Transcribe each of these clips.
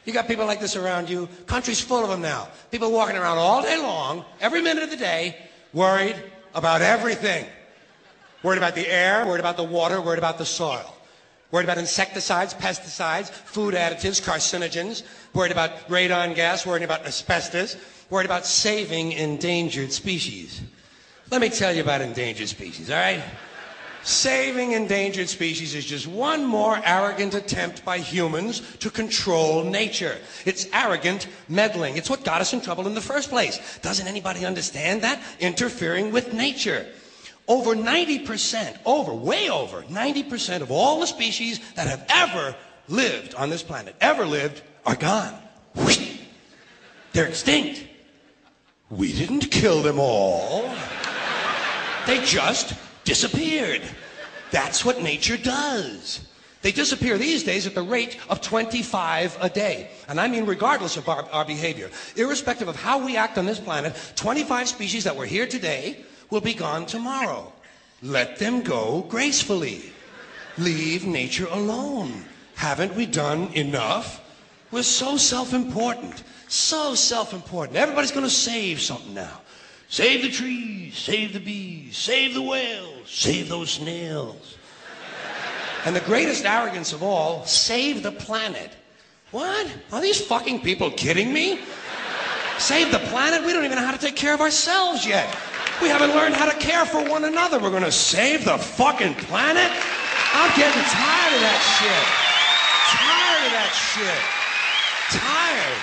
You got people like this around you. Country's full of them now. People walking around all day long, every minute of the day, worried about everything. Worried about the air, worried about the water, worried about the soil. Worried about insecticides, pesticides, food additives, carcinogens. Worried about radon gas, worried about asbestos. Worried about saving endangered species. Let me tell you about endangered species, all right? Saving endangered species is just one more arrogant attempt by humans to control nature. It's arrogant meddling. It's what got us in trouble in the first place. Doesn't anybody understand that? Interfering with nature. Over 90%, way over 90% of all the species that have ever lived on this planet, are gone. They're extinct. We didn't kill them all. They just disappeared. That's what nature does. They disappear these days at the rate of 25 a day. And I mean regardless of our behavior. Irrespective of how we act on this planet, 25 species that were here today will be gone tomorrow. Let them go gracefully. Leave nature alone. Haven't we done enough? We're so self-important. So self-important. Everybody's going to save something now. Save the trees, save the bees, save the whales, save those snails. And the greatest arrogance of all, save the planet. What? Are these fucking people kidding me? Save the planet? We don't even know how to take care of ourselves yet. We haven't learned how to care for one another. We're going to save the fucking planet? I'm getting tired of that shit. Tired of that shit. Tired.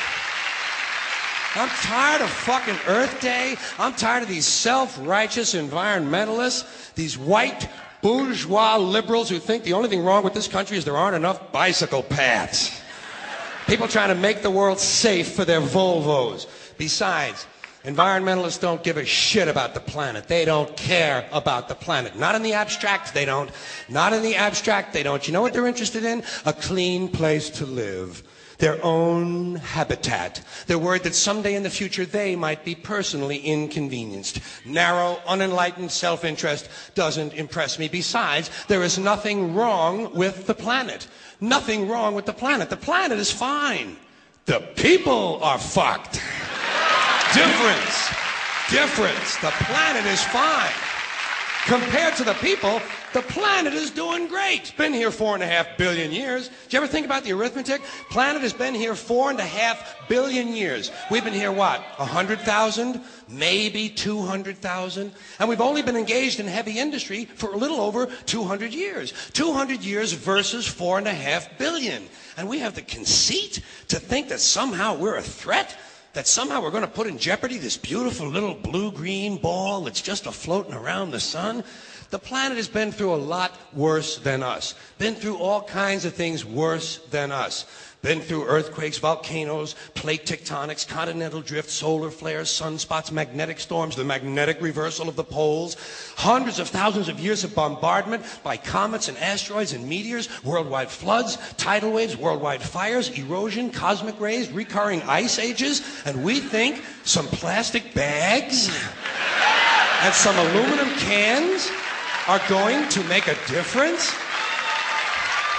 I'm tired of fucking Earth Day. I'm tired of these self-righteous environmentalists, these white bourgeois liberals who think the only thing wrong with this country is there aren't enough bicycle paths. People trying to make the world safe for their Volvos. Besides, environmentalists don't give a shit about the planet. They don't care about the planet. Not in the abstract, they don't. Not in the abstract, they don't. You know what they're interested in? A clean place to live. Their own habitat. They're worried that someday in the future they might be personally inconvenienced. Narrow, unenlightened self-interest doesn't impress me. Besides, there is nothing wrong with the planet. Nothing wrong with the planet. The planet is fine. The people are fucked. Difference. Difference. The planet is fine. Compared to the people, the planet is doing great. It's been here 4.5 billion years. Did you ever think about the arithmetic? Planet has been here 4.5 billion years. We've been here, what, 100,000? Maybe 200,000? And we've only been engaged in heavy industry for a little over 200 years. 200 years versus 4.5 billion. And we have the conceit to think that somehow we're a threat? That somehow we're going to put in jeopardy this beautiful little blue-green ball that's just a-floating around the sun? The planet has been through a lot worse than us. Been through all kinds of things worse than us. Been through earthquakes, volcanoes, plate tectonics, continental drift, solar flares, sunspots, magnetic storms, the magnetic reversal of the poles, hundreds of thousands of years of bombardment by comets and asteroids and meteors, worldwide floods, tidal waves, worldwide fires, erosion, cosmic rays, recurring ice ages, and we think some plastic bags and some aluminum cans are going to make a difference?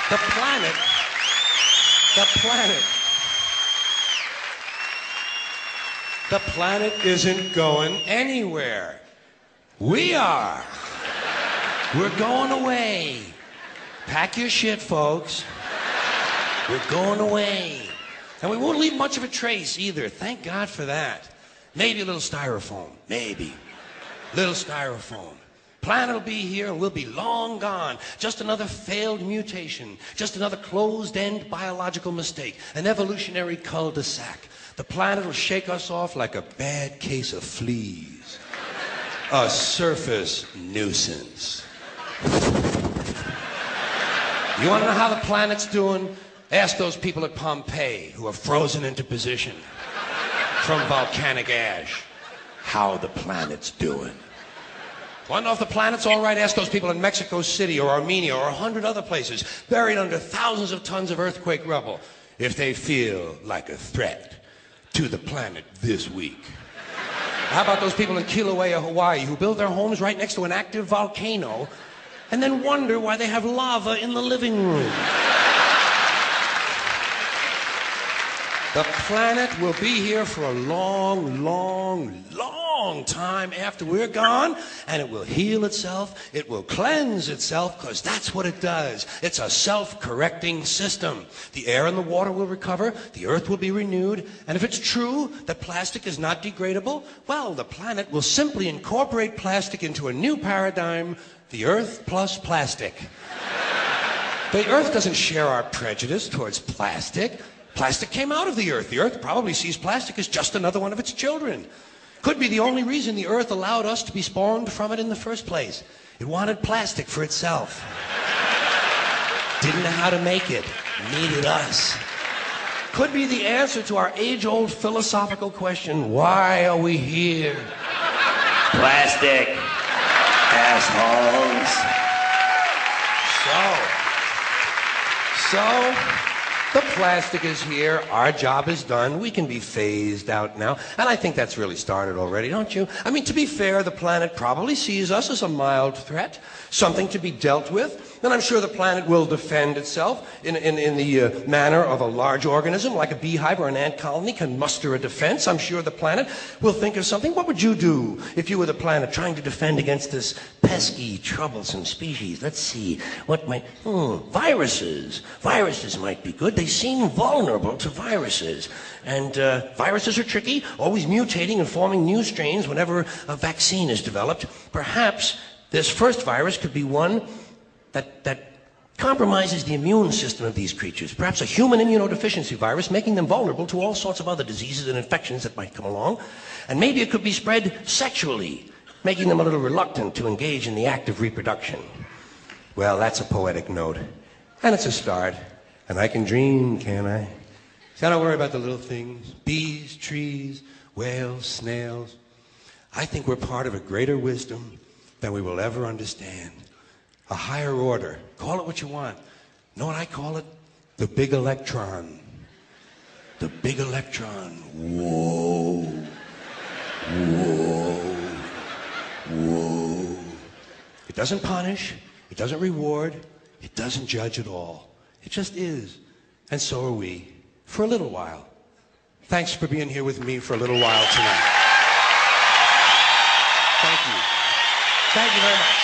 The planet isn't going anywhere. We are. We're going away. Pack your shit, folks. We're going away. And we won't leave much of a trace either. Thank God for that. Maybe a little styrofoam. Maybe. Little styrofoam. Planet will be here and we'll be long gone. Just another failed mutation. Just another closed-end biological mistake. An evolutionary cul-de-sac. The planet will shake us off like a bad case of fleas. A surface nuisance. You want to know how the planet's doing? Ask those people at Pompeii who are frozen into position from volcanic ash how the planet's doing. Want to know if the planet's all right? Ask those people in Mexico City or Armenia or 100 other places buried under thousands of tons of earthquake rubble if they feel like a threat to the planet this week. How about those people in Kilauea, Hawaii, who build their homes right next to an active volcano and then wonder why they have lava in the living room? The planet will be here for a long, long, long time after we're gone, and it will heal itself, it will cleanse itself, because that's what it does. It's a self-correcting system. The air and the water will recover, the earth will be renewed, and if it's true that plastic is not degradable, well, the planet will simply incorporate plastic into a new paradigm, the earth plus plastic. The earth doesn't share our prejudice towards plastic. Plastic came out of the earth. The earth probably sees plastic as just another one of its children. Could be the only reason the earth allowed us to be spawned from it in the first place. It wanted plastic for itself. Didn't know how to make it. Needed us. Could be the answer to our age-old philosophical question, why are we here? Plastic. Assholes. So, the plastic is here, our job is done, we can be phased out now, and I think that's really started already, don't you? I mean, to be fair, the planet probably sees us as a mild threat, something to be dealt with, and I'm sure the planet will defend itself in the manner of a large organism, like a beehive or an ant colony can muster a defense. I'm sure the planet will think of something. What would you do if you were the planet trying to defend against this pesky, troublesome species? Let's see, what might... viruses. Viruses might be good. They seem vulnerable to viruses. And viruses are tricky, always mutating and forming new strains whenever a vaccine is developed. Perhaps this first virus could be one that compromises the immune system of these creatures. Perhaps a human immunodeficiency virus, making them vulnerable to all sorts of other diseases and infections that might come along. And maybe it could be spread sexually, making them a little reluctant to engage in the act of reproduction. Well, that's a poetic note. And it's a start. And I can dream, can't I? See, I don't worry about the little things. Bees, trees, whales, snails. I think we're part of a greater wisdom than we will ever understand. A higher order. Call it what you want. Know what I call it? The big electron. The big electron. Whoa. Whoa. Whoa. It doesn't punish. It doesn't reward. It doesn't judge at all. It just is. And so are we. For a little while. Thanks for being here with me for a little while tonight. Thank you. Thank you very much.